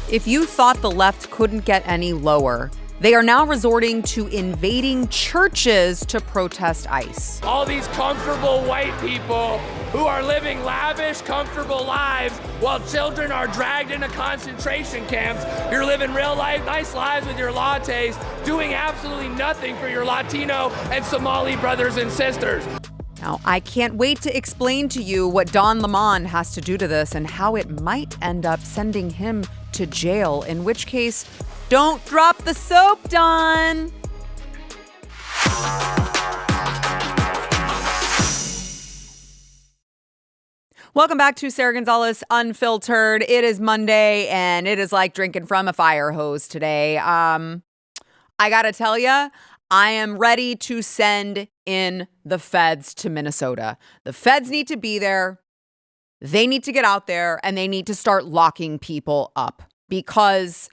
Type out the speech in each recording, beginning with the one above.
If you thought the left couldn't get any lower, they are now resorting to invading churches to protest ICE. All these comfortable white people who are living lavish, comfortable lives while children are dragged into concentration camps. You're living real life, nice lives with your lattes, doing absolutely nothing for your Latino and Somali brothers and sisters. Now, I can't wait to explain to you what Don Lemon has to do to this and how it might end up sending him to jail, in which case, don't drop the soap, Don. Welcome back to Sara Gonzales Unfiltered. It is Monday, and it is like drinking from a fire hose today. I gotta tell you, I am ready to send in the feds to Minnesota. The feds need to be there. They need to get out there, and they need to start locking people up, because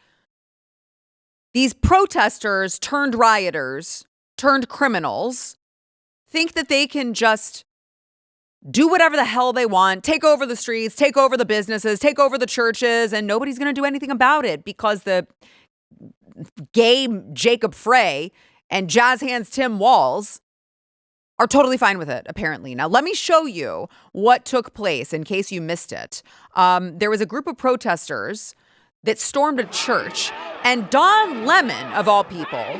these protesters turned rioters, turned criminals, think that they can just do whatever the hell they want, take over the streets, take over the businesses, take over the churches, and nobody's going to do anything about it because the gay Jacob Frey and jazz hands Tim Walz are totally fine with it, apparently. Now, let me show you what took place in case you missed it. There was a group of protesters that stormed a church, and Don Lemon, of all people,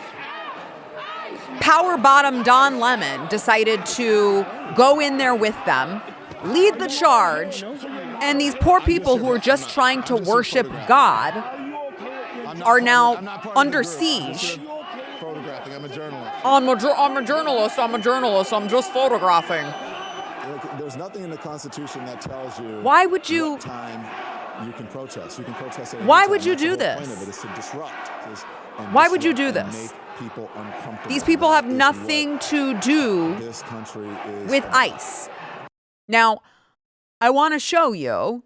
power bottom Don Lemon, decided to go in there with them, lead the charge, and these poor people who are just trying to worship God are now under siege. I'm a journalist. I'm a journalist. I'm just photographing. There's nothing in the Constitution that tells you Why would you what time you can protest. You can protest at any Why time. would you That's do the whole point this? of it, is to disrupt. Why would you do and this? make people uncomfortable. These people have That is nothing what to do this country is with about. ICE. Now, I want to show you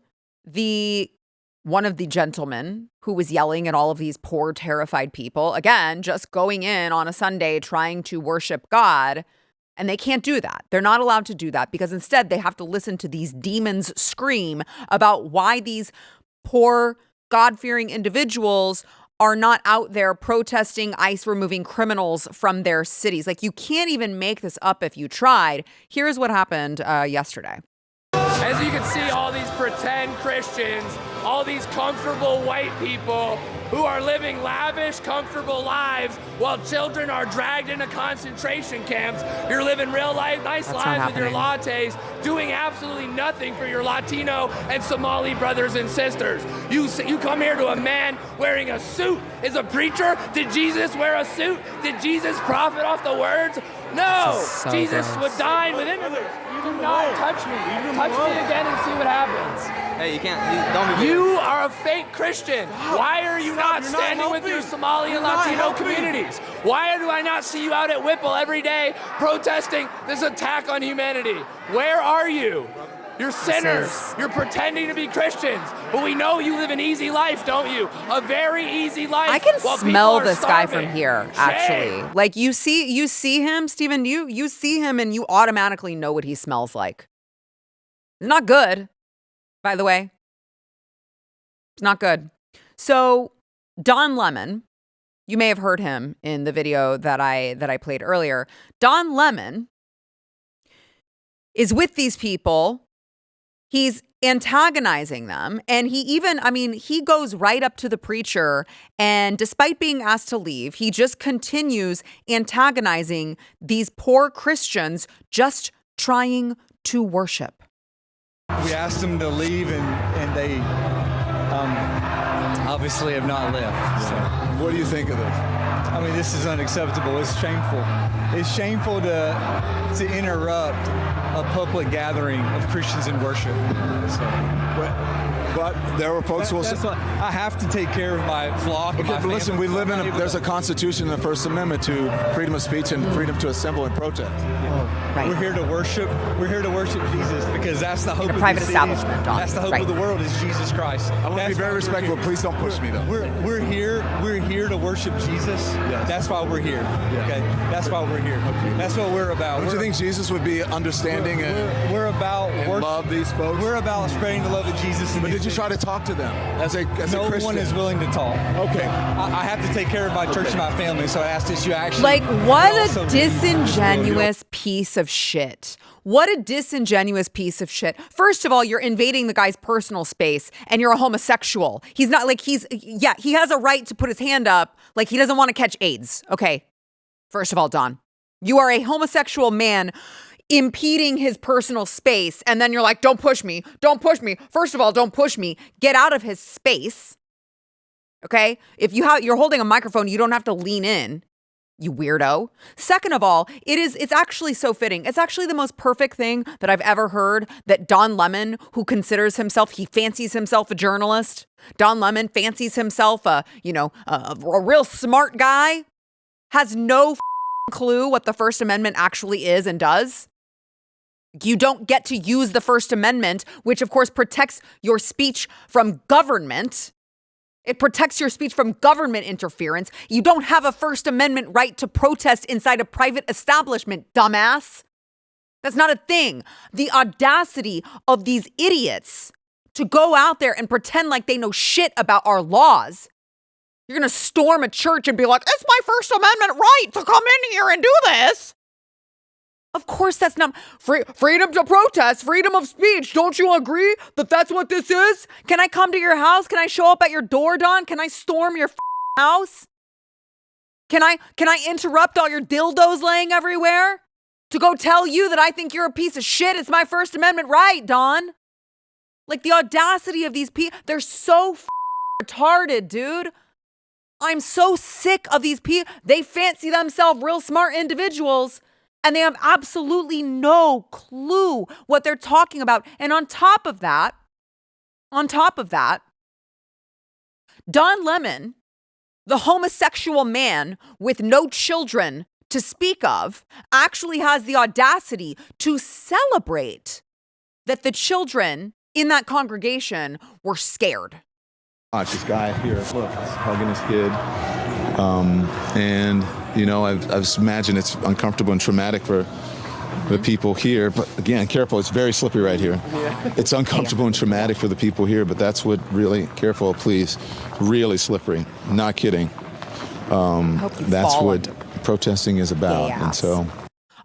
one of the gentlemen who was yelling at all of these poor, terrified people. Again, just going in on a Sunday trying to worship God. And they can't do that. They're not allowed to do that because instead they have to listen to these demons scream about why these poor, God-fearing individuals are not out there protesting ICE removing criminals from their cities. Like, you can't even make this up if you tried. Here's what happened yesterday. As you can see, all these pretend Christians, all these comfortable white people who are living lavish, comfortable lives while children are dragged into concentration camps. You're living real life, nice lives with your lattes, doing absolutely nothing for your Latino and Somali brothers and sisters. You come here to a man wearing a suit. Is a preacher? Did Jesus wear a suit? Did Jesus profit off the words? No! So Jesus gross. would dine with immigrants. You do not touch me. Touch me again and see what happens. Hey, you can't. Don't be. You are a fake Christian. Why are you not standing with your Somali and Latino communities? Why do I not see you out at Whipple every day protesting this attack on humanity? Where are you? You're sinners. You're pretending to be Christians. But we know you live an easy life, don't you? A very easy life. I can while smell people are this guy starving. from here, actually. Shame. Like, you see him, Stephen, you see him and you automatically know what he smells like. It's not good, by the way. It's not good. So, Don Lemon, you may have heard him in the video that I played earlier. Don Lemon is with these people. He's antagonizing them. And he goes right up to the preacher. And despite being asked to leave, he just continues antagonizing these poor Christians just trying to worship. We asked them to leave, and they obviously have not left. So, What do you think of this? I mean, this is unacceptable. It's shameful. It's shameful to interrupt a public gathering of Christians in worship. But there were folks who will That's what, I have to take care of my flock. and Okay, my but listen, family. we live there's a constitution in the First Amendment to freedom of speech and freedom to assemble and protest. Right. We're here to worship. We're here to worship Jesus because that's the hope a of private the city. establishment, Don. That's the hope Right. of the world is Jesus Christ. I want to be very respectful. Please don't push me, though. We're here to worship Jesus. Yes. That's why we're here. Okay. That's why we're here. Okay. That's what we're about. Don't you think Jesus would be understanding and we're about love these folks? We're about spreading the love of Jesus in But these you try to talk to them as a No Christian? one is willing to talk. Okay. I have to take care of my church and my family, so I asked if you actually... Like, what also a be disingenuous piece of shit. What a disingenuous piece of shit. First of all, you're invading the guy's personal space and you're a homosexual. He's not like he has a right to put his hand up like he doesn't want to catch AIDS. Okay. First of all, Don, you are a homosexual man impeding his personal space. And then you're like, don't push me. Don't push me. First of all, don't push me. Get out of his space. Okay. If you're holding a microphone, you don't have to lean in. You weirdo. Second of all, it's actually so fitting. It's actually the most perfect thing that I've ever heard that Don Lemon, who he fancies himself a journalist. Don Lemon fancies himself a real smart guy, has no clue what the First Amendment actually is and does. You don't get to use the First Amendment, which of course protects your speech from government. It protects your speech from government interference. You don't have a First Amendment right to protest inside a private establishment, dumbass. That's not a thing. The audacity of these idiots to go out there and pretend like they know shit about our laws. You're going to storm a church and be like, it's my First Amendment right to come in here and do this. Of course, that's not freedom to protest, freedom of speech. Don't you agree that that's what this is? Can I come to your house? Can I show up at your door, Don? Can I storm your house? Can I interrupt all your dildos laying everywhere to go tell you that I think you're a piece of shit? It's my First Amendment right, Don. Like the audacity of these people, they're so retarded, dude. I'm so sick of these people. They fancy themselves real smart individuals. And they have absolutely no clue what they're talking about. And on top of that, Don Lemon, the homosexual man with no children to speak of, actually has the audacity to celebrate that the children in that congregation were scared. Watch this guy here, look, he's hugging his kid. And, I've imagined it's uncomfortable and traumatic for the people here. But again, careful, it's very slippery right here. Yeah. It's uncomfortable and traumatic for the people here, but that's what careful, please, really slippery. Not kidding. That's what protesting is about. Yes. And so...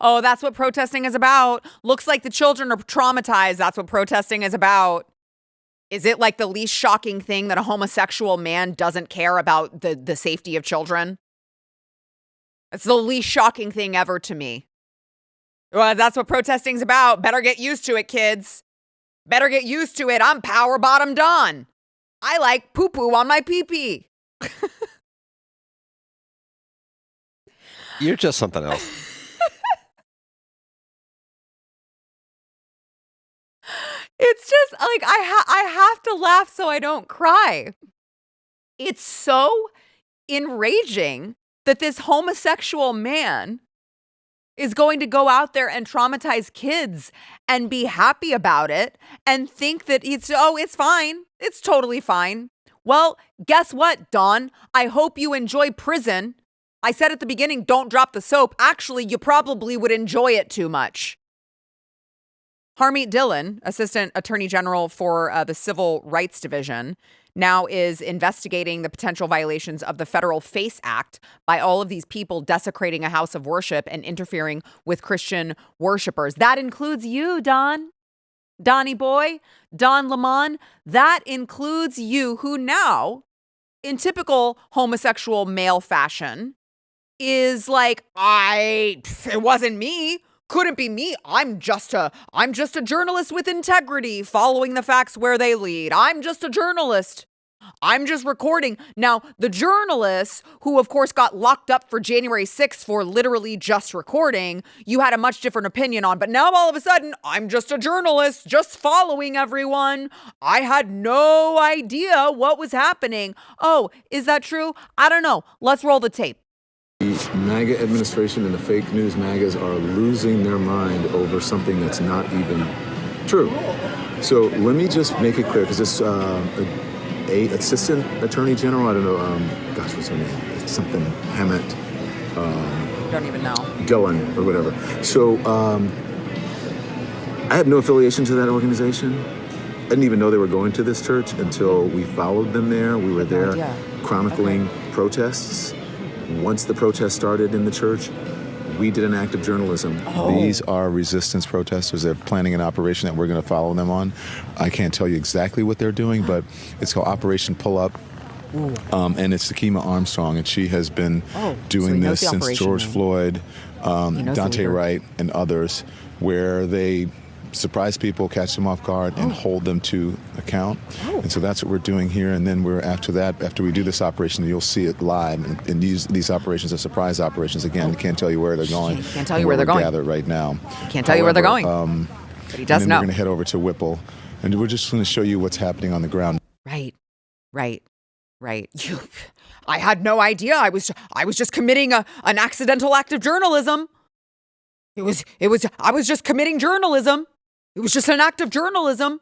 Oh, that's what protesting is about. Looks like the children are traumatized. That's what protesting is about. Is it like the least shocking thing that a homosexual man doesn't care about the safety of children? It's the least shocking thing ever to me. Well, that's what protesting's about. Better get used to it, kids. Better get used to it. I'm power bottom Don. I like poo-poo on my pee-pee. You're just something else. It's just like I have to laugh so I don't cry. It's so enraging that this homosexual man is going to go out there and traumatize kids and be happy about it and think that it's fine. It's totally fine. Well, guess what, Don? I hope you enjoy prison. I said at the beginning, don't drop the soap. Actually, you probably would enjoy it too much. Harmeet Dillon, Assistant Attorney General for the Civil Rights Division, now is investigating the potential violations of the Federal FACE Act by all of these people desecrating a house of worship and interfering with Christian worshipers. That includes you, Donnie boy, Don Lemon. That includes you, who now, in typical homosexual male fashion, is like, it wasn't me. Couldn't be me. I'm just a journalist with integrity, following the facts where they lead. I'm just a journalist. I'm just recording. Now, the journalists who, of course, got locked up for January 6th for literally just recording, you had a much different opinion on. But now all of a sudden, I'm just a journalist, just following everyone. I had no idea what was happening. Oh, is that true? I don't know. Let's roll the tape. The MAGA administration and the fake news MAGAs are losing their mind over something that's not even true. So let me just make it clear, because this assistant attorney general, I don't know, what's her name? It's something Hammett. Don't even know. Dillon or whatever. So I have no affiliation to that organization. didn't even know they were going to this church until we followed them there. We were there chronicling protests. Once the protest started in the church, we did an act of journalism. These are resistance protesters. They're planning an operation that we're going to follow them on. I can't tell you exactly what they're doing, but it's called Operation Pull Up. And it's Takima Armstrong, and she has been doing this since George Floyd, Dante Wright, and others, where they surprise people, catch them off guard, and hold them to account. And so that's what we're doing here. And then after we do this operation, you'll see it live. And these operations are surprise operations. Again, I can't tell you where they're going. Can't tell you where they're going. Gathered right now. Can't tell you where they're going. But he does know. We're going to head over to Whipple, and we're just going to show you what's happening on the ground. Right. I had no idea. I was just committing an accidental act of journalism. I was just committing journalism. It was just an act of journalism.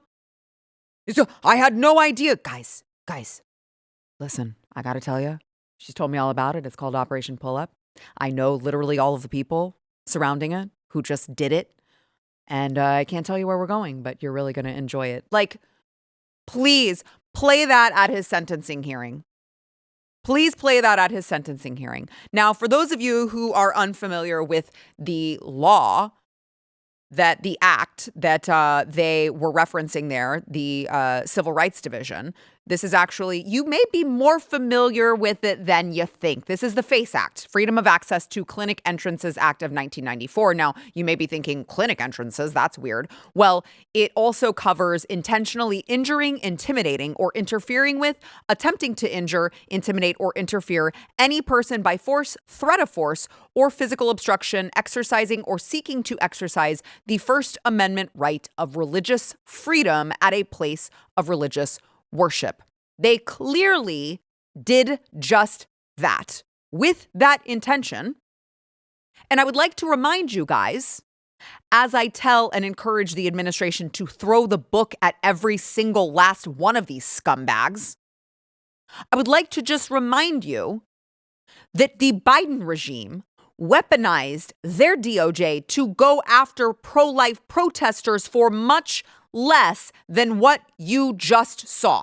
I had no idea. Guys, listen, I got to tell you, she's told me all about it. It's called Operation Pull Up. I know literally all of the people surrounding it who just did it. And I can't tell you where we're going, but you're really going to enjoy it. Like, please play that at his sentencing hearing. Please play that at his sentencing hearing. Now, for those of you who are unfamiliar with the law, that the act that they were referencing there, the Civil Rights Division, this is actually, you may be more familiar with it than you think. This is the FACE Act, Freedom of Access to Clinic Entrances Act of 1994. Now, you may be thinking, clinic entrances, that's weird. Well, it also covers intentionally injuring, intimidating, or interfering with, attempting to injure, intimidate, or interfere any person by force, threat of force, or physical obstruction, exercising or seeking to exercise the First Amendment right of religious freedom at a place of religious worship. They clearly did just that with that intention. And I would like to remind you guys, as I tell and encourage the administration to throw the book at every single last one of these scumbags, I would like to just remind you that the Biden regime weaponized their DOJ to go after pro-life protesters for much less than what you just saw.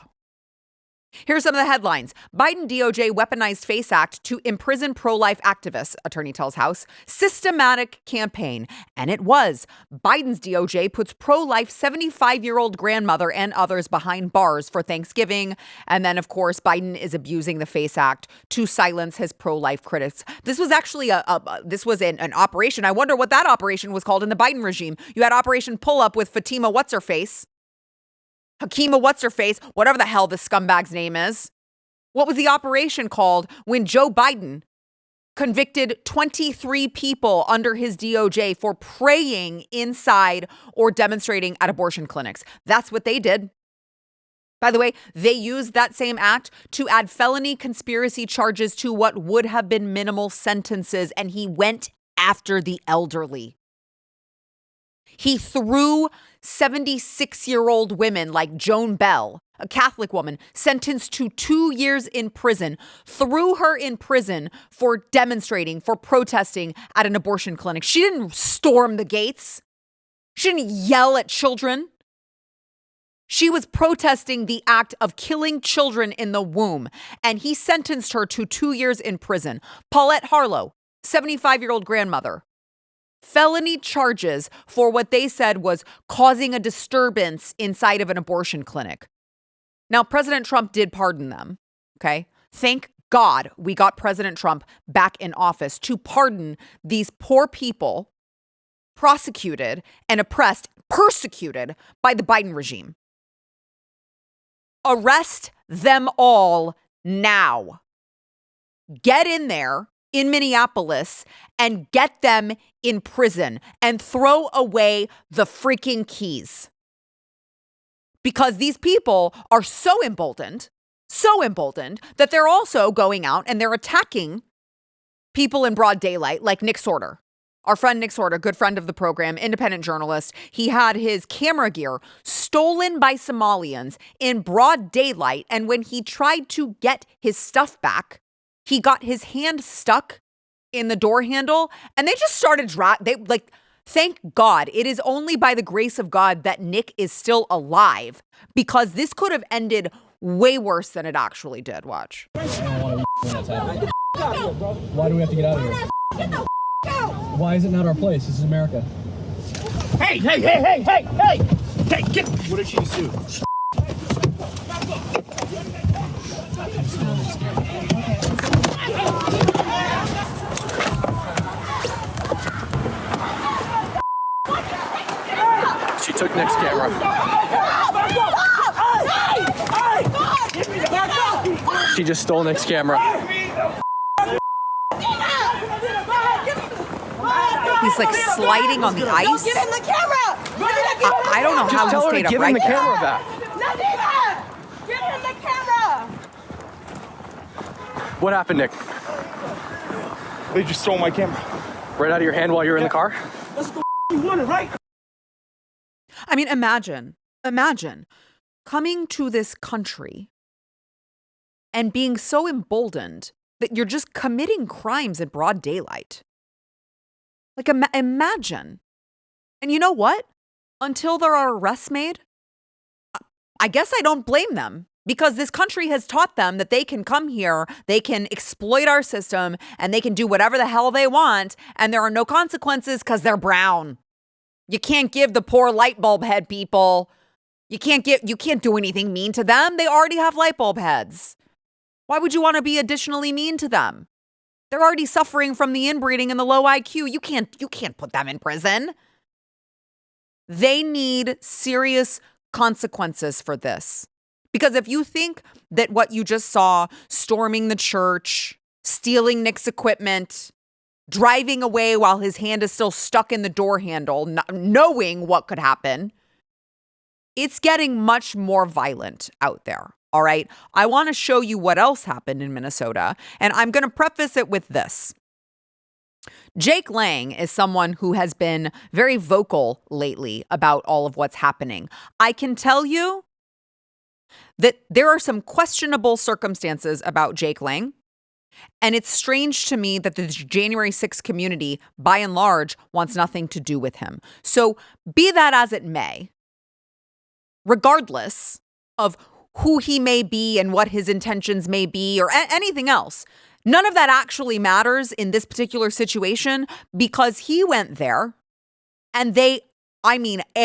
Here are some of the headlines. Biden DOJ weaponized FACE Act to imprison pro-life activists, attorney tells House. Systematic campaign. And it was. Biden's DOJ puts pro-life 75-year-old grandmother and others behind bars for Thanksgiving. And then, of course, Biden is abusing the FACE Act to silence his pro-life critics. This was actually an operation. I wonder what that operation was called in the Biden regime. You had Operation Pull Up with Fatima What's-Her-Face. Hakima What's-Her-Face, whatever the hell this scumbag's name is. What was the operation called when Joe Biden convicted 23 people under his DOJ for praying inside or demonstrating at abortion clinics? That's what they did. By the way, they used that same act to add felony conspiracy charges to what would have been minimal sentences, and he went after the elderly. He threw 76-year-old women like Joan Bell, a Catholic woman, sentenced to 2 years in prison, threw her in prison for demonstrating, for protesting at an abortion clinic. She didn't storm the gates. She didn't yell at children. She was protesting the act of killing children in the womb, and he sentenced her to 2 years in prison. Paulette Harlow, 75-year-old grandmother. Felony charges for what they said was causing a disturbance inside of an abortion clinic. Now, President Trump did pardon them, okay? Thank God we got President Trump back in office to pardon these poor people prosecuted and oppressed, persecuted by the Biden regime. Arrest them all now. Get in there in Minneapolis and get them in prison and throw away the freaking keys. Because these people are so emboldened that they're also going out and they're attacking people in broad daylight, like Nick Sorter. Our friend Nick Sorter, good friend of the program, independent journalist, he had his camera gear stolen by Somalians in broad daylight. And when he tried to get his stuff back, he got his hand stuck in the door handle, and they just started Thank God. It is only by the grace of God that Nick is still alive, because this could have ended way worse than it actually did. Watch. Why do we have to get out of here? Why is it not our place? This is America. Hey, get! What did she just do? She took Nick's camera. She just stole Nick's camera. He's like sliding on the ice. Give him the camera! I don't know how Just tell he her stayed to give upright him the there. camera back. Nadina! Give him the camera! What happened, Nick? They just stole my camera. Right out of your hand while you're in the car? That's what you wanted, right? I mean, imagine coming to this country and being so emboldened that you're just committing crimes in broad daylight. Like, imagine. And you know what? Until there are arrests made, I guess I don't blame them, because this country has taught them that they can come here, they can exploit our system, and they can do whatever the hell they want, and there are no consequences because they're brown. You can't give the poor light bulb head people, you can't do anything mean to them. They already have light bulb heads. Why would you want to be additionally mean to them? They're already suffering from the inbreeding and the low IQ. You can't put them in prison. They need serious consequences for this. Because if you think that what you just saw, storming the church, stealing Nick's equipment, driving away while his hand is still stuck in the door handle, knowing what could happen, it's getting much more violent out there. All right. I want to show you what else happened in Minnesota, and I'm going to preface it with this. Jake Lang is someone who has been very vocal lately about all of what's happening. I can tell you that there are some questionable circumstances about Jake Lang, and it's strange to me that the January 6th community, by and large, wants nothing to do with him. So be that as it may, regardless of who he may be and what his intentions may be or anything else, none of that actually matters in this particular situation, because he went there and a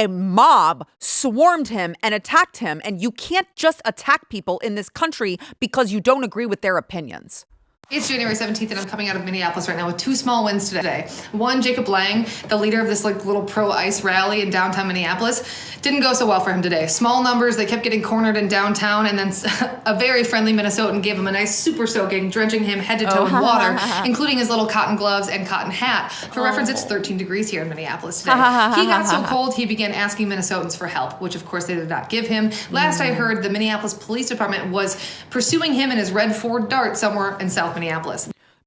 mob swarmed him and attacked him. And you can't just attack people in this country because you don't agree with their opinions. It's January 17th, and I'm coming out of Minneapolis right now with two small wins today. One, Jacob Lang, the leader of this little pro-ICE rally in downtown Minneapolis, didn't go so well for him today. Small numbers, they kept getting cornered in downtown, and then a very friendly Minnesotan gave him a nice super soaking, drenching him head to toe in water, including his little cotton gloves and cotton hat. For reference, it's 13 degrees here in Minneapolis today. He got so cold, he began asking Minnesotans for help, which of course they did not give him. Last I heard, the Minneapolis Police Department was pursuing him in his red Ford Dart somewhere in South Minneapolis.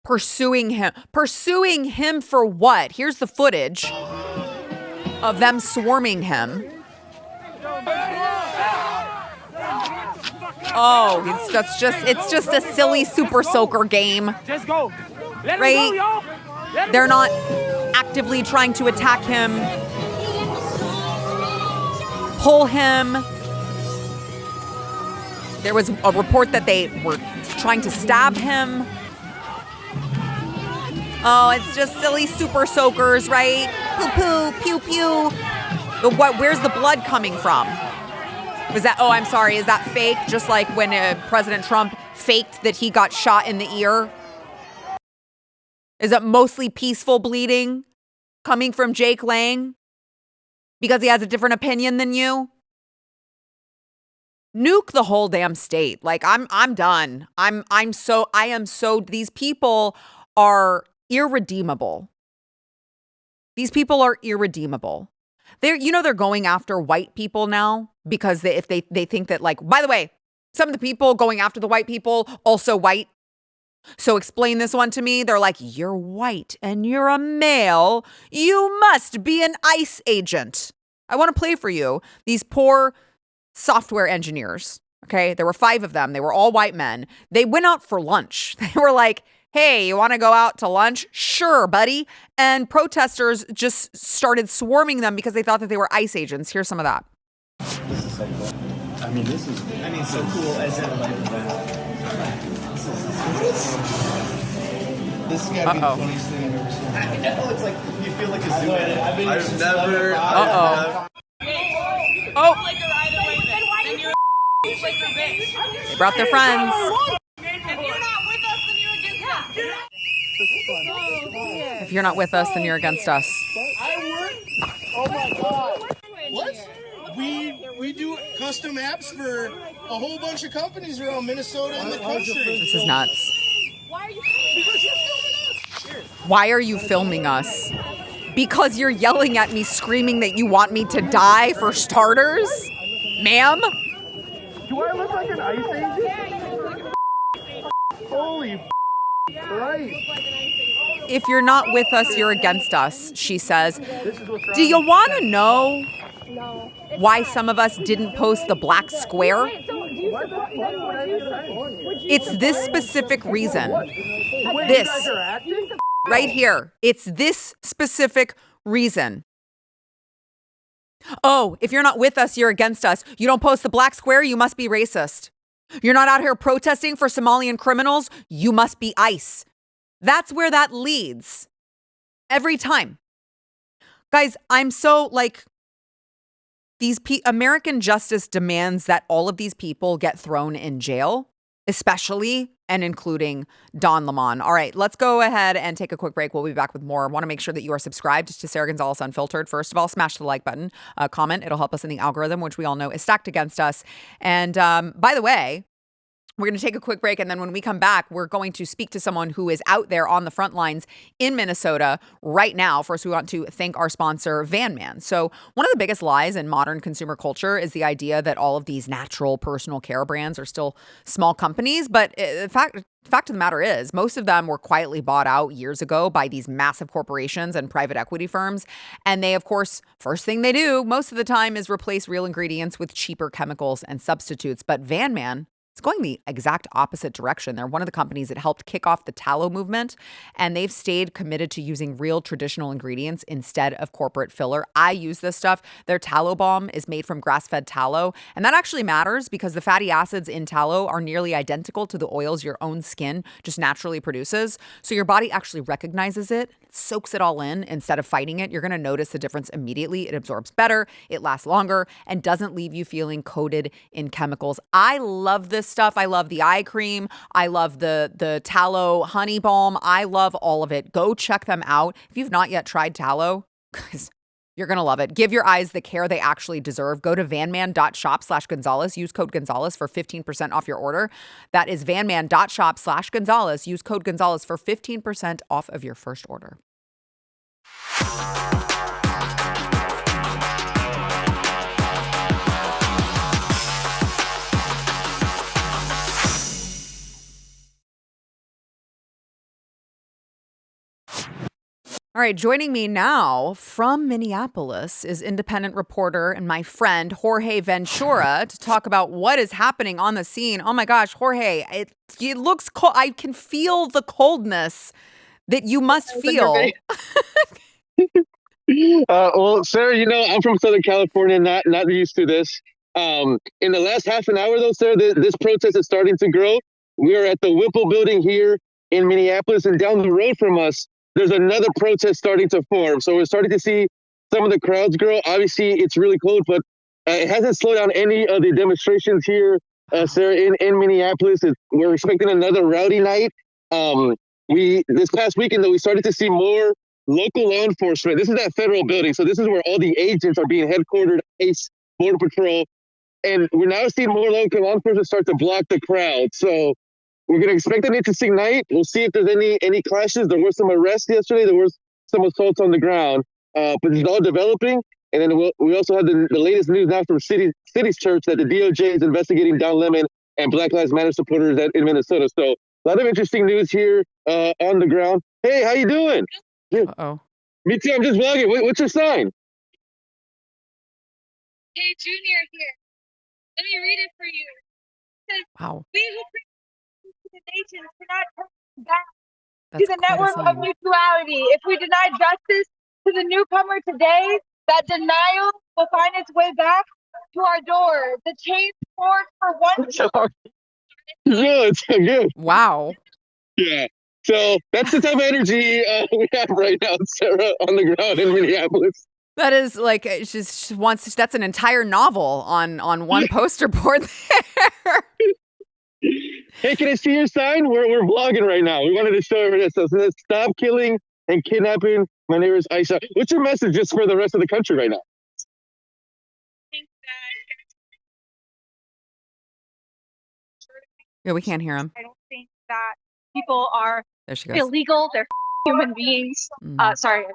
Pursuing him for what? Here's the footage of them swarming him. Oh, it's just a silly super soaker game. Just go. Let right? him go, y'all. They're not actively trying to attack him, pull him. There was a report that they were trying to stab him. Oh, it's just silly super soakers, right? Poo poo, pew pew. But where's the blood coming from? Was that, oh, I'm sorry, is that fake? Just like when President Trump faked that he got shot in the ear? Is it mostly peaceful bleeding coming from Jake Lang because he has a different opinion than you? Nuke the whole damn state. Like, I'm done. These people are irredeemable. These people are irredeemable. They're going after white people now because if they think that, like, by the way, some of the people going after the white people also white. So explain this one to me. They're like, you're white and you're a male. You must be an ICE agent. I want to play for you these poor software engineers. Okay. There were 5 of them. They were all white men. They went out for lunch. They were like, hey, you want to go out to lunch? Sure, buddy. And protesters just started swarming them because they thought that they were ICE agents. Here's some of that. This is so cool. I mean, so cool as in like this has got to be the funniest thing I've ever seen. I know, it's like, you feel like a zoo. I've never. They brought their friends. If you're not with us, then you're against us. Oh my God. What? We do custom apps for a whole bunch of companies around Minnesota and the country. This is nuts. Why are you filming us? Because you're yelling at me, screaming that you want me to die, for starters? Ma'am? Do I look like an ICE agent? Holy Christ. If you're not with us, you're against us, she says. Do you want to know why some of us didn't post the black square? It's this specific reason. This. Right here. It's this specific reason. Oh, if you're not with us, you're against us. You don't post the black square, you must be racist. You're not out here protesting for Somalian criminals, you must be ICE. That's where that leads. Every time. Guys, I'm so American justice demands that all of these people get thrown in jail, especially and including Don Lemon. All right, let's go ahead and take a quick break. We'll be back with more. I want to make sure that you are subscribed to Sara Gonzales Unfiltered. First of all, smash the like button, comment. It'll help us in the algorithm, which we all know is stacked against us. And by the way, we're going to take a quick break, and then when we come back, we're going to speak to someone who is out there on the front lines in Minnesota right now. First, we want to thank our sponsor, VanMan. So one of the biggest lies in modern consumer culture is the idea that all of these natural personal care brands are still small companies. But the fact of the matter is, most of them were quietly bought out years ago by these massive corporations and private equity firms. And they, of course, first thing they do most of the time is replace real ingredients with cheaper chemicals and substitutes. But VanMan, it's going the exact opposite direction. They're one of the companies that helped kick off the tallow movement, and they've stayed committed to using real traditional ingredients instead of corporate filler. I use this stuff. Their tallow balm is made from grass-fed tallow, and that actually matters because the fatty acids in tallow are nearly identical to the oils your own skin just naturally produces. So your body actually recognizes it, soaks it all in instead of fighting it. You're going to notice the difference immediately. It absorbs better, it lasts longer, and doesn't leave you feeling coated in chemicals. I love this stuff. I love the eye cream. I love the tallow honey balm. I love all of it. Go check them out. If you've not yet tried tallow, guys, you're going to love it. Give your eyes the care they actually deserve. Go to vanman.shop/Gonzales. Use code Gonzales for 15% off your order. That is vanman.shop/Gonzales. Use code Gonzales for 15% off of your first order. All right, joining me now from Minneapolis is independent reporter and my friend Jorge Ventura to talk about what is happening on the scene. Oh my gosh, Jorge, it looks cold. I can feel the coldness that you must feel. Well, Sarah, I'm from Southern California, not used to this. In the last half an hour, though, Sarah, this protest is starting to grow. We are at the Whipple building here in Minneapolis, and down the road from us, there's another protest starting to form. So we're starting to see some of the crowds grow. Obviously, it's really cold, but it hasn't slowed down any of the demonstrations here, Sarah, in Minneapolis. We're expecting another rowdy night. This past weekend, though, we started to see more local law enforcement. This is that federal building. So this is where all the agents are being headquartered, ICE, Border Patrol. And we're now seeing more local law enforcement start to block the crowd. So we're going to expect an interesting night. We'll see if there's any clashes. There were some arrests yesterday. There was some assaults on the ground. But it's all developing. And then we also have the latest news now from City's Church that the DOJ is investigating Don Lemon and Black Lives Matter supporters in Minnesota. So a lot of interesting news here on the ground. Hey, how you doing? Uh-oh. Me too. I'm just vlogging. What's your sign? Hey, Junior here. Let me read it for you. It says, wow. We who bring to the nations cannot turn back to the network of mutuality. If we deny justice to the newcomer today, that denial will find its way back to our door. The chains forged for one. Yeah, it's so good. Wow. Yeah. So that's the type of energy we have right now, Sarah, on the ground in Minneapolis. That is like that's an entire novel on one poster board there. Hey, can I see your sign? We're vlogging right now. We wanted to show everyone this. So stop killing and kidnapping my neighbor's Aisha. What's your message just for the rest of the country right now? Yeah, we can't hear him. I don't think that people are There she goes. illegal. They're human beings. Sorry.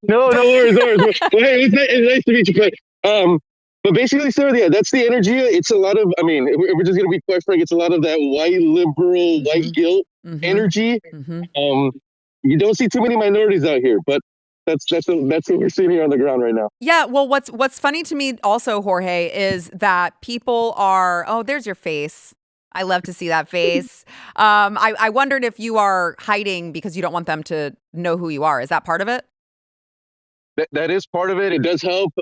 No worries. Well, hey, it's nice to meet you. But basically, Sarah, yeah, that's the energy. It's a lot of, I mean, if we're just going to be quite frank, it's a lot of that white liberal, white guilt energy. You don't see too many minorities out here, but that's what we're seeing here on the ground right now. Yeah, well, what's funny to me also, Jorge, is that people are, oh, there's your face. I love to see that face. I wondered if you are hiding because you don't want them to know who you are. Is that part of it? That is part of it. It does help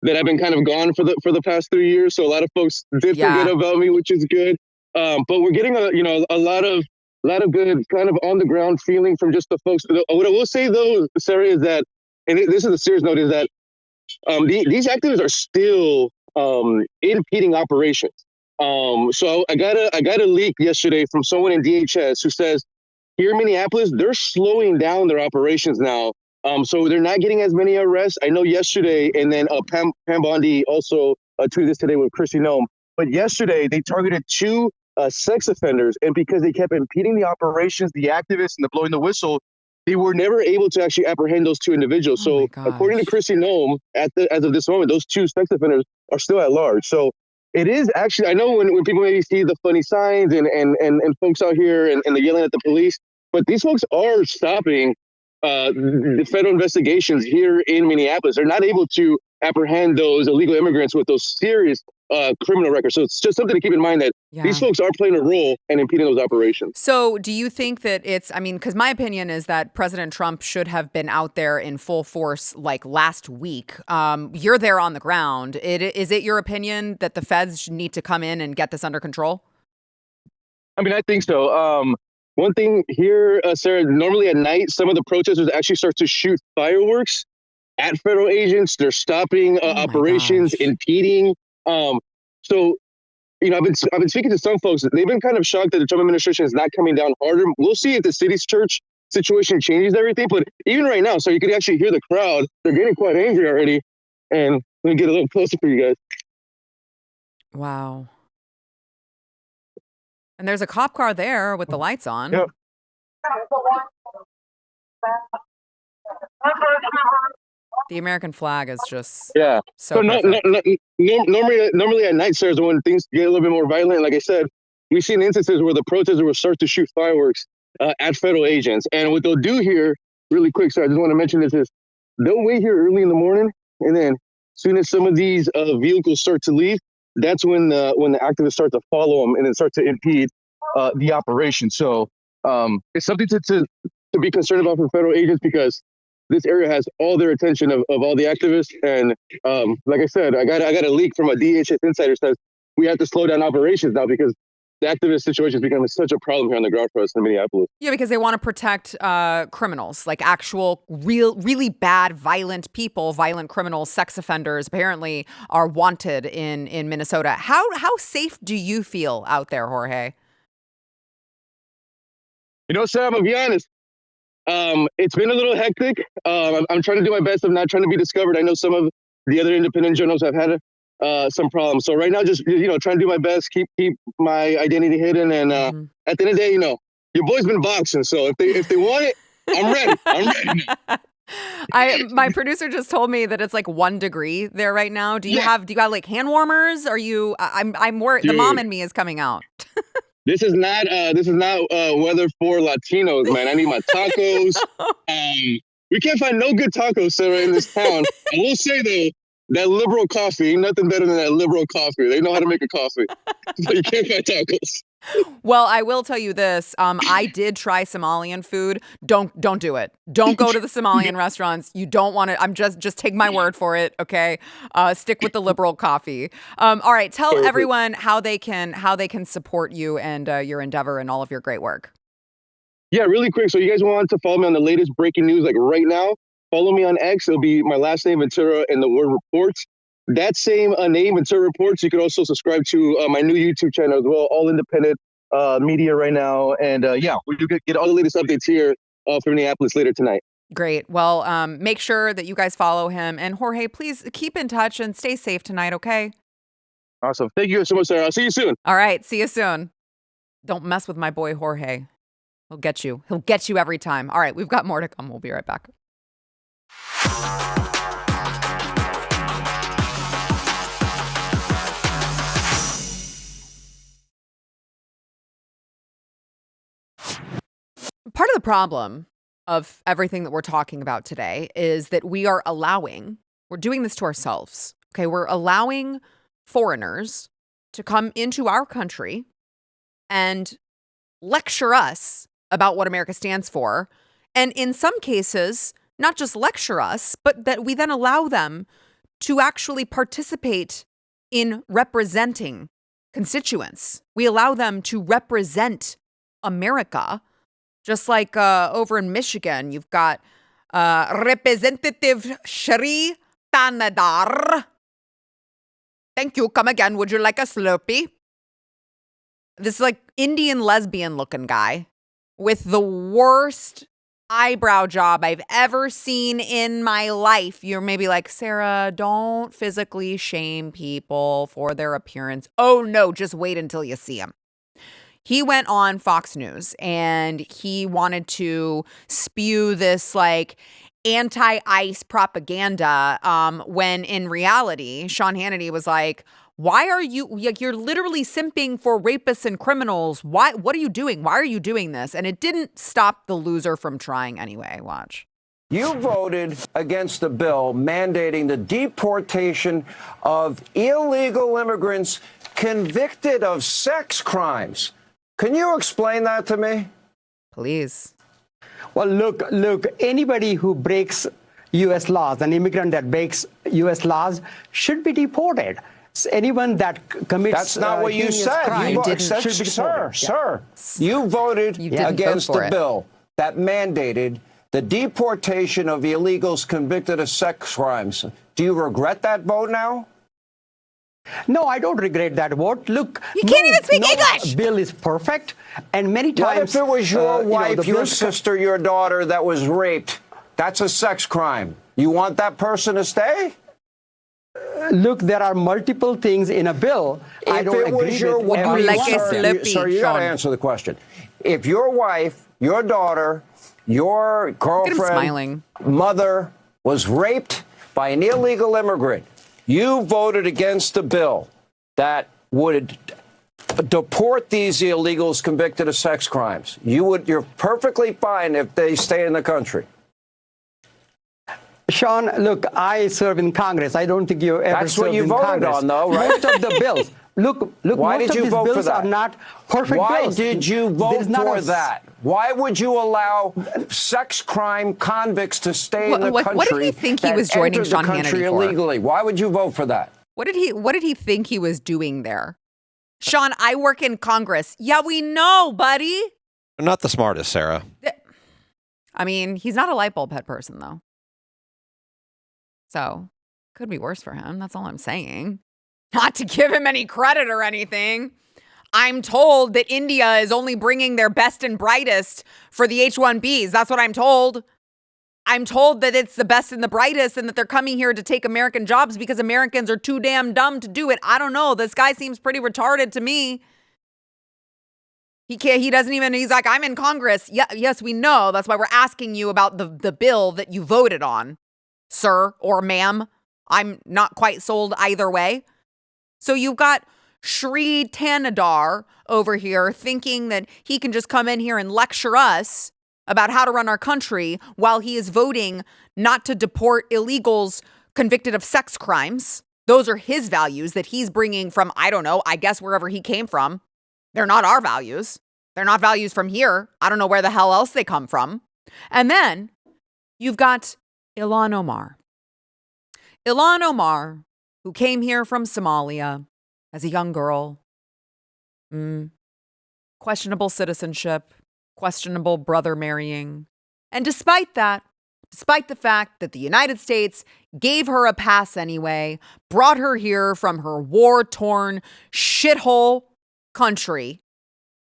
that I've been kind of gone for the past 3 years, so a lot of folks did forget about me, which is good. But we're getting a lot of good kind of on the ground feeling from just the folks. What I will say though, Sarah, is that, and this is a serious note, is that these activists are still impeding operations. So I got a leak yesterday from someone in DHS who says here in Minneapolis they're slowing down their operations now. So they're not getting as many arrests. I know yesterday, and then Pam Bondi also tweeted this today with Chrissy Noem. But yesterday they targeted 2 sex offenders, and because they kept impeding the operations, the activists, and the blowing the whistle, they were never able to actually apprehend those 2 individuals. So according to Chrissy Noem, as of this moment, those 2 sex offenders are still at large. So it is actually, I know when people maybe see the funny signs and folks out here and they're yelling at the police, but these folks are stopping the federal investigations here in Minneapolis. They're not able to apprehend those illegal immigrants with those serious criminal records. So it's just something to keep in mind that these folks are playing a role in impeding those operations. So do you think that because my opinion is that President Trump should have been out there in full force like last week. You're there on the ground. Is it your opinion that the feds need to come in and get this under control? I mean, I think so. One thing here, Sarah, normally at night, some of the protesters actually start to shoot fireworks at federal agents. They're stopping operations, impeding. So, I've been speaking to some folks. They've been kind of shocked that the Trump administration is not coming down harder. We'll see if the city's church situation changes everything. But even right now, so you could actually hear the crowd. They're getting quite angry already. And let me get a little closer for you guys. Wow. And there's a cop car there with the lights on. Yep. The American flag is just so normally at night, Sarah, is when things get a little bit more violent. Like I said, we've seen instances where the protesters will start to shoot fireworks at federal agents. And what they'll do here, really quick, so I just want to mention this, is they'll wait here early in the morning, and then as soon as some of these vehicles start to leave, that's when the activists start to follow them and then start to impede the operation. So it's something to be concerned about for federal agents, because this area has all their attention of all the activists. And like I said, I got a leak from a DHS insider says we have to slow down operations now because the activist situation is becoming such a problem here on the ground for us in Minneapolis. Yeah, because they want to protect criminals, like actual, really bad, violent people, violent criminals, sex offenders, apparently are wanted in Minnesota. How safe do you feel out there, Jorge? Sam, I'm gonna be honest. It's been a little hectic. I'm trying to do my best of not trying to be discovered. I know some of the other independent journals have had some problems. So right now, just trying to do my best, keep my identity hidden, and at the end of the day, your boy's been boxing. So if they want it, I'm ready. I'm ready. My producer just told me that it's like 1 degree there right now. Do you have like hand warmers? Are you? I'm worried. The mom in me is coming out. This is not weather for Latinos, man. I need my tacos. We can't find no good tacos, Sarah, in this town. I will say though, that liberal coffee, ain't nothing better than that liberal coffee. They know how to make a coffee. So you can't find tacos. Well, I will tell you this. I did try Somalian food. Don't do it. Don't go to the Somalian restaurants. You don't want to. I'm just take my word for it. Okay. Stick with the liberal coffee. All right. Tell everyone how they can support you and your endeavor and all of your great work. Yeah, really quick. So you guys want to follow me on the latest breaking news, like right now? Follow me on X. It'll be my last name, Ventura, and the word reports. That same name, Ventura Reports. You can also subscribe to my new YouTube channel as well, all independent media right now. And yeah, we do get all the latest updates here from Minneapolis later tonight. Great. Well, make sure that you guys follow him. And Jorge, please keep in touch and stay safe tonight, okay? Awesome. Thank you so much, Sarah. I'll see you soon. All right. See you soon. Don't mess with my boy, Jorge. He'll get you. He'll get you every time. All right. We've got more to come. We'll be right back. Part of the problem of everything that we're talking about today is that we're doing this to ourselves. Okay, we're allowing foreigners to come into our country and lecture us about what America stands for. And in some cases, not just lecture us, but that we then allow them to actually participate in representing constituents. We allow them to represent America. Just like over in Michigan, you've got Representative Shri Thanedar. Thank you. Come again. Would you like a Slurpee? This is like Indian lesbian looking guy with the worst eyebrow job I've ever seen in my life. You're maybe like, Sarah, don't physically shame people for their appearance. Oh no, just wait until you see him. He went on Fox News and he wanted to spew this like anti-ICE propaganda when in reality, Sean Hannity was like, why are you're literally simping for rapists and criminals. What are you doing? Why are you doing this? And it didn't stop the loser from trying anyway. Watch. You voted against the bill mandating the deportation of illegal immigrants convicted of sex crimes. Can you explain that to me? Please. Well, look, anybody who breaks U.S. laws, an immigrant that breaks U.S. laws, should be deported. Anyone that commits That's not what you said. Sir, you voted against the bill that mandated the deportation of illegals convicted of sex crimes. Do you regret that vote now? No, I don't regret that vote. Look, you can't even speak English. Bill is perfect, and many times. What if it was your wife, your sister, your daughter that was raped? That's a sex crime. You want that person to stay? Look, there are multiple things in a bill. I don't agree with every Sir, you got to answer the question. If your wife, your daughter, your girlfriend, mother was raped by an illegal immigrant, you voted against the bill that would deport these illegals convicted of sex crimes. You're perfectly fine if they stay in the country. Sean, look, I serve in Congress. I don't think you ever served in Congress. That's what you voted on, though, right? Most of the bills. Look. Why most did you of these vote bills for that? Are not perfect bills. Why did you vote for that? Why would you allow sex crime convicts to stay in the country? What did he think he was joining Sean Hannity for? Illegally? Why would you vote for that? What did he think he was doing there? Sean, I work in Congress. Yeah, we know, buddy. Not the smartest, Sarah. I mean, he's not a light bulb head person, though. So, could be worse for him. That's all I'm saying. Not to give him any credit or anything. I'm told that India is only bringing their best and brightest for the H-1Bs. That's what I'm told. I'm told that it's the best and the brightest and that they're coming here to take American jobs because Americans are too damn dumb to do it. I don't know. This guy seems pretty retarded to me. He doesn't even, he's like, I'm in Congress. Yeah, yes, we know. That's why we're asking you about the bill that you voted on, sir or ma'am. I'm not quite sold either way. So you've got Shri Thanedar over here thinking that he can just come in here and lecture us about how to run our country while he is voting not to deport illegals convicted of sex crimes. Those are his values that he's bringing from, I don't know, I guess wherever he came from. They're not our values. They're not values from here. I don't know where the hell else they come from. And then you've got Ilhan Omar. Ilhan Omar, who came here from Somalia as a young girl. Questionable citizenship, questionable brother marrying. And despite that, despite the fact that the United States gave her a pass anyway, brought her here from her war-torn shithole country,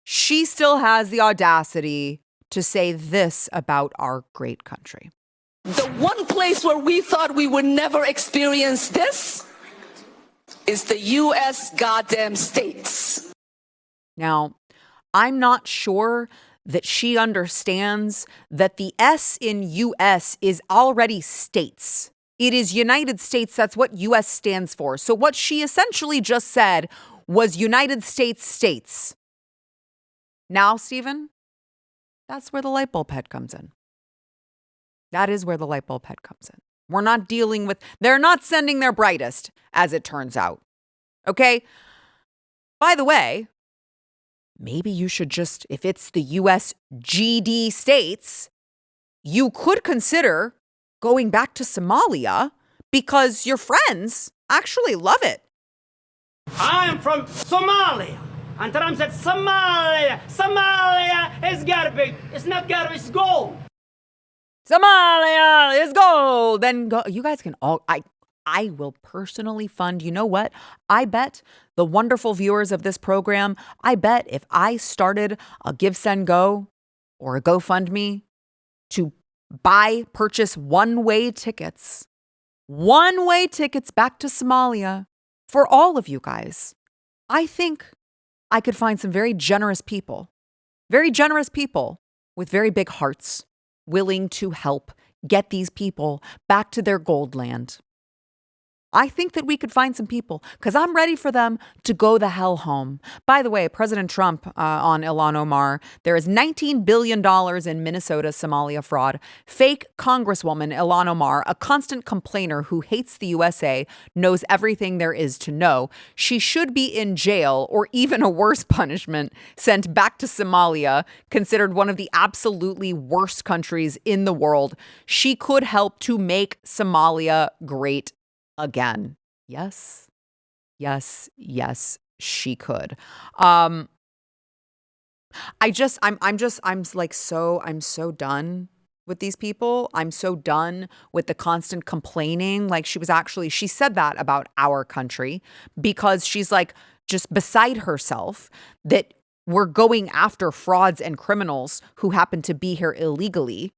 she still has the audacity to say this about our great country. The one place where we thought we would never experience this is the U.S. goddamn states. Now, I'm not sure that she understands that the S in U.S. is already states. It is United States. That's what U.S. stands for. So what she essentially just said was United States states. Now, Stephen, that's where the light bulb head comes in. That is where the light bulb head comes in. We're not dealing with, they're not sending their brightest, as it turns out. Okay? By the way, maybe you should just, if it's the U.S. GD states, you could consider going back to Somalia because your friends actually love it. I'm from Somalia. And Trump said, Somalia is garbage. It's not garbage, it's gold. Somalia is gold. Then go, you guys can all, I will personally fund, you know what? I bet the wonderful viewers of this program, I bet if I started a Give, Send, Go or a GoFundMe to purchase one-way tickets back to Somalia for all of you guys, I think I could find some very generous people with very big hearts willing to help get these people back to their gold land. I think that we could find some people because I'm ready for them to go the hell home. By the way, President Trump on Ilhan Omar, there is $19 billion in Minnesota Somalia fraud. Fake Congresswoman Ilhan Omar, a constant complainer who hates the USA, knows everything there is to know. She should be in jail or even a worse punishment, sent back to Somalia, considered one of the absolutely worst countries in the world. She could help to make Somalia great again. Yes, she could. I'm so done with these people. I'm so done with the constant complaining. Like she said that about our country because she's like just beside herself that we're going after frauds and criminals who happen to be here illegally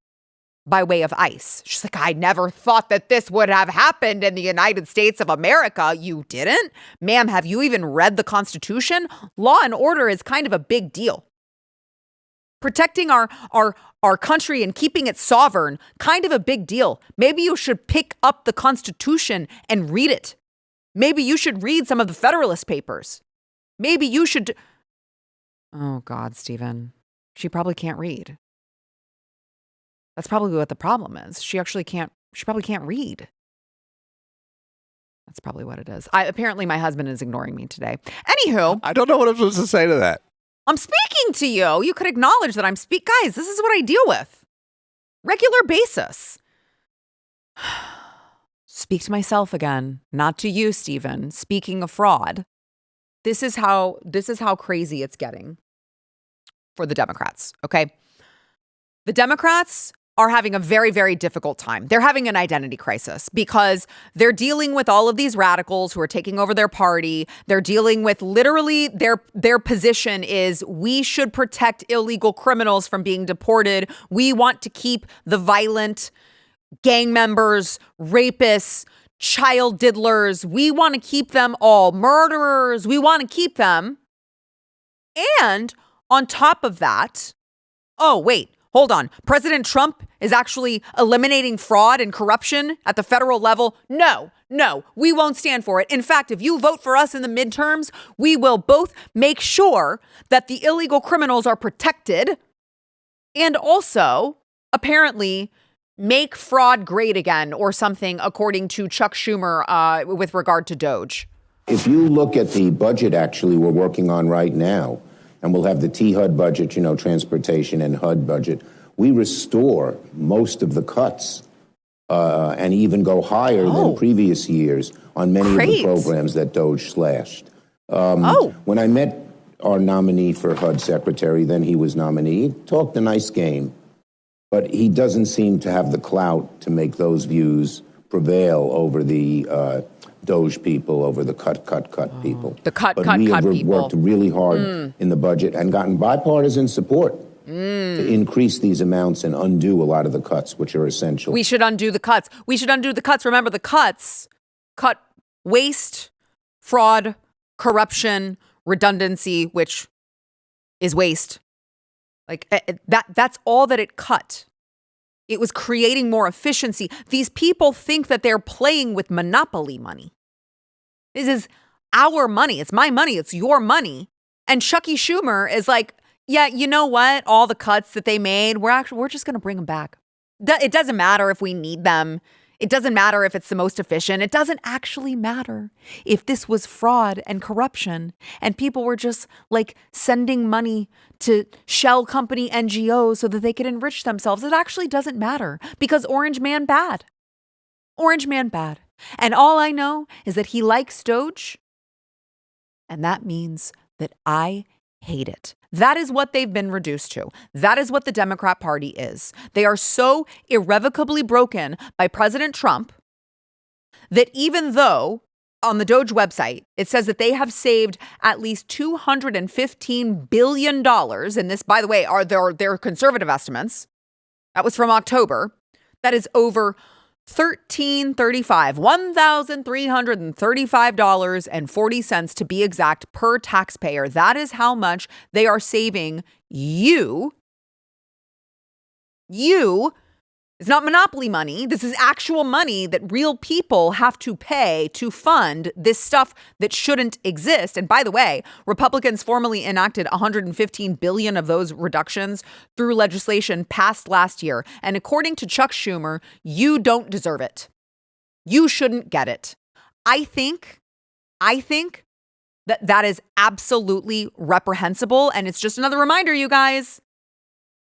by way of ICE. She's like, I never thought that this would have happened in the United States of America. You didn't? Ma'am, have you even read the Constitution? Law and order is kind of a big deal. Protecting our country and keeping it sovereign, kind of a big deal. Maybe you should pick up the Constitution and read it. Maybe you should read some of the Federalist Papers. Maybe you should... Oh, God, Stephen. She probably can't read. That's probably what the problem is. She probably can't read. That's probably what it is. Apparently my husband is ignoring me today. Anywho. I don't know what I'm supposed to say to that. I'm speaking to you. You could acknowledge that guys, this is what I deal with. Regular basis. Speak to myself again, not to you, Stephen. Speaking of fraud, this is how crazy it's getting for the Democrats, okay? The Democrats are having a very, very difficult time. They're having an identity crisis because they're dealing with all of these radicals who are taking over their party. They're dealing with literally their position is we should protect illegal criminals from being deported. We want to keep the violent gang members, rapists, child diddlers. We want to keep them all. Murderers. We want to keep them. And on top of that, oh, wait. Hold on. President Trump is actually eliminating fraud and corruption at the federal level. No, we won't stand for it. In fact, if you vote for us in the midterms, we will both make sure that the illegal criminals are protected and also apparently make fraud great again or something, according to Chuck Schumer with regard to DOGE. If you look at the budget actually we're working on right now, and we'll have the T-HUD budget, transportation and HUD budget. We restore most of the cuts and even go higher than previous years on many of the programs that DOGE slashed. When I met our nominee for HUD secretary, then he was nominee, he talked a nice game, but he doesn't seem to have the clout to make those views prevail over the DOGE people, over the cut people. But we have people. worked really hard in the budget and gotten bipartisan support to increase these amounts and undo a lot of the cuts, which are essential. We should undo the cuts. Remember, the cuts cut waste, fraud, corruption, redundancy, which is waste. Like that's all that it cut. It was creating more efficiency. These people think that they're playing with monopoly money. This is our money. It's my money. It's your money. And Chucky Schumer is like, yeah, you know what? All the cuts that they made, we're just going to bring them back. It doesn't matter if we need them. It doesn't matter if it's the most efficient. It doesn't actually matter if this was fraud and corruption and people were just like sending money to shell company NGOs so that they could enrich themselves. It actually doesn't matter because Orange Man bad. Orange Man bad. And all I know is that he likes DOGE, and that means that I hate it. That is what they've been reduced to. That is what the Democrat Party is. They are so irrevocably broken by President Trump that even though on the DOGE website, it says that they have saved at least $215 billion. And this, by the way, are their conservative estimates. That was from October. That is over $1,335.40 to be exact per taxpayer. That is how much they are saving you. It's not monopoly money. This is actual money that real people have to pay to fund this stuff that shouldn't exist. And by the way, Republicans formally enacted $115 billion of those reductions through legislation passed last year. And according to Chuck Schumer, you don't deserve it. You shouldn't get it. I think that is absolutely reprehensible. And it's just another reminder, you guys.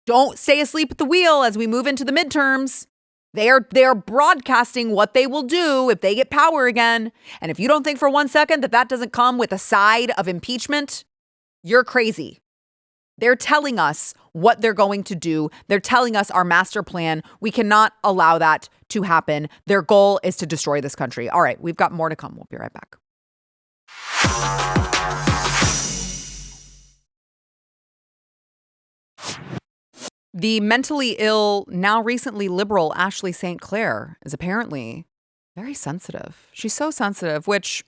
Don't stay asleep at the wheel as we move into the midterms. They are broadcasting what they will do if they get power again. And if you don't think for 1 second that doesn't come with a side of impeachment, you're crazy. They're telling us what they're going to do. They're telling us our master plan. We cannot allow that to happen. Their goal is to destroy this country. All right, we've got more to come. We'll be right back. The mentally ill, now recently liberal Ashley St. Clair is apparently very sensitive. She's so sensitive, which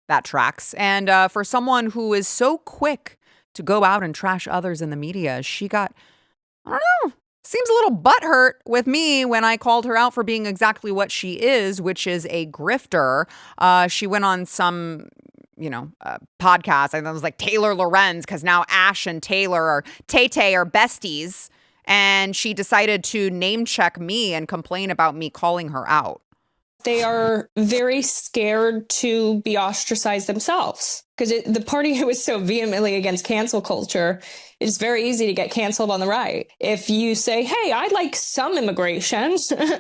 that tracks. And for someone who is so quick to go out and trash others in the media, she got, I don't know, seems a little butthurt with me when I called her out for being exactly what she is, which is a grifter. She went on some podcast. I think it was like Taylor Lorenz, because now Ash and Taylor or Tay-Tay are besties. And she decided to name check me and complain about me calling her out. They are very scared to be ostracized themselves because the party who is so vehemently against cancel culture, it's very easy to get canceled on the right. If you say, hey, I like some immigration,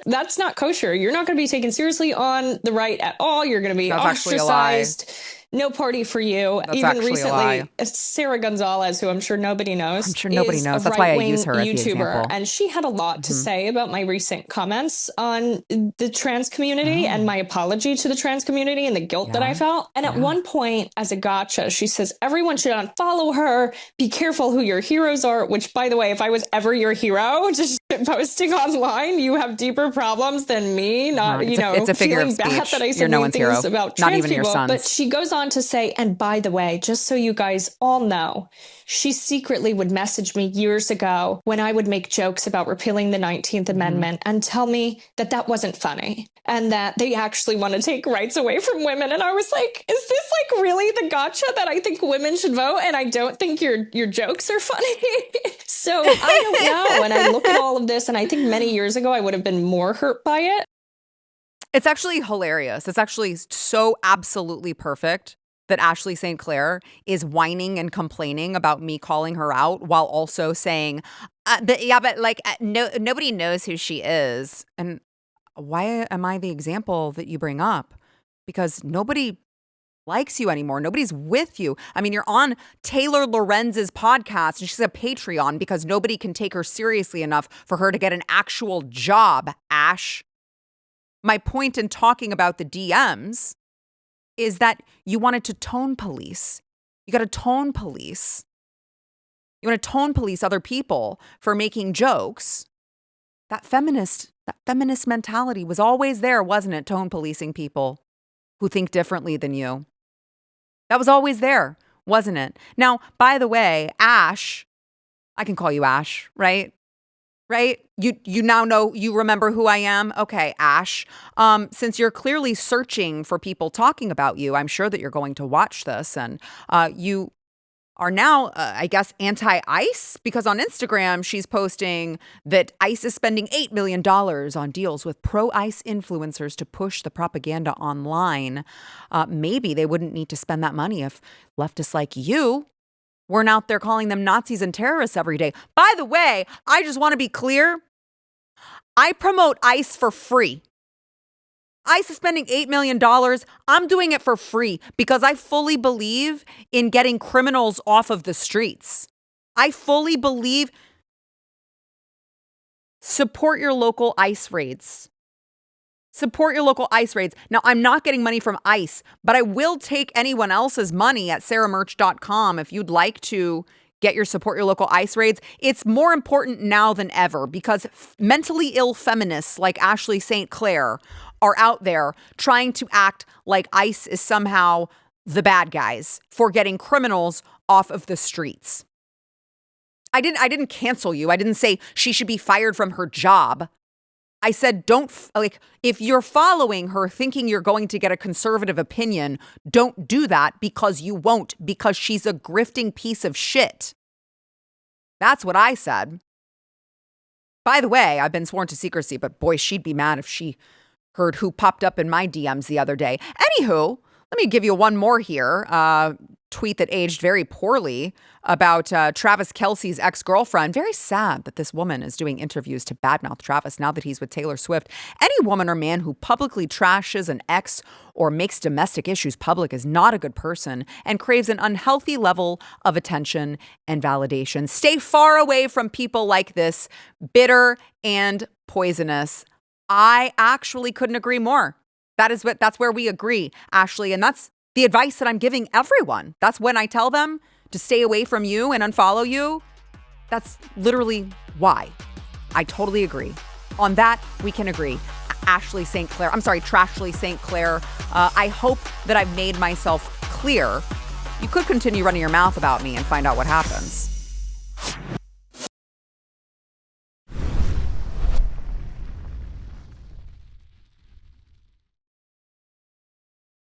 that's not kosher. You're not going to be taken seriously on the right at all. You're going to be ostracized. No party for you. That's even recently, Sara Gonzales, who I'm sure nobody knows. I'm sure nobody knows. That's why I use her as the example. And she had a lot to say about my recent comments on the trans community and my apology to the trans community and the guilt that I felt. And at one point, as a gotcha, she says, everyone should unfollow her. Be careful who your heroes are, which, by the way, if I was ever your hero, just posting online, you have deeper problems than me. Not, it's a figure of bad speech. that I said no one's things hero. about Not trans even people. your sons. But she goes on to say, and by the way, just so you guys all know, she secretly would message me years ago when I would make jokes about repealing the 19th Amendment and tell me that that wasn't funny and that they actually want to take rights away from women. And I was like, is this like really the gotcha that I think women should vote and I don't think your jokes are funny? So I don't know. And I look at all of this and I think many years ago I would have been more hurt by it. It's actually hilarious. It's actually so absolutely perfect that Ashley St. Clair is whining and complaining about me calling her out while also saying, nobody knows who she is. And why am I the example that you bring up? Because nobody likes you anymore. Nobody's with you. I mean, you're on Taylor Lorenz's podcast and she's a Patreon because nobody can take her seriously enough for her to get an actual job, Ash. My point in talking about the DMs is that you wanted to tone police. You got to tone police. You want to tone police other people for making jokes. That feminist mentality was always there, wasn't it? Tone policing people who think differently than you. That was always there, wasn't it? Now, by the way, Ash, I can call you Ash, right? Right? You now know, you remember who I am? Okay, Ash. Since you're clearly searching for people talking about you, I'm sure that you're going to watch this. And you are now, I guess, anti-ICE, because on Instagram, she's posting that ICE is spending $8 million on deals with pro-ICE influencers to push the propaganda online. Maybe they wouldn't need to spend that money if leftists like you weren't out there calling them Nazis and terrorists every day. By the way, I just want to be clear. I promote ICE for free. ICE is spending $8 million. I'm doing it for free because I fully believe in getting criminals off of the streets. I fully believe. Support your local ICE raids. Support your local ICE raids. Now, I'm not getting money from ICE, but I will take anyone else's money at saramerch.com if you'd like to get your support your local ICE raids. It's more important now than ever because mentally ill feminists like Ashley St. Clair are out there trying to act like ICE is somehow the bad guys for getting criminals off of the streets. I didn't cancel you. I didn't say she should be fired from her job. I said, if you're following her thinking you're going to get a conservative opinion, don't do that because you won't, because she's a grifting piece of shit. That's what I said. By the way, I've been sworn to secrecy, but boy, she'd be mad if she heard who popped up in my DMs the other day. Anywho, let me give you one more here. Tweet that aged very poorly about Travis Kelce's ex-girlfriend. Very sad that this woman is doing interviews to badmouth Travis now that he's with Taylor Swift. Any woman or man who publicly trashes an ex or makes domestic issues public is not a good person and craves an unhealthy level of attention and validation. Stay far away from people like this, bitter and poisonous. I actually couldn't agree more. That's where we agree, Ashley. And that's the advice that I'm giving everyone. That's when I tell them to stay away from you and unfollow you. That's literally why. I totally agree. On that, we can agree. Trashly St. Clair. I hope that I've made myself clear. You could continue running your mouth about me and find out what happens.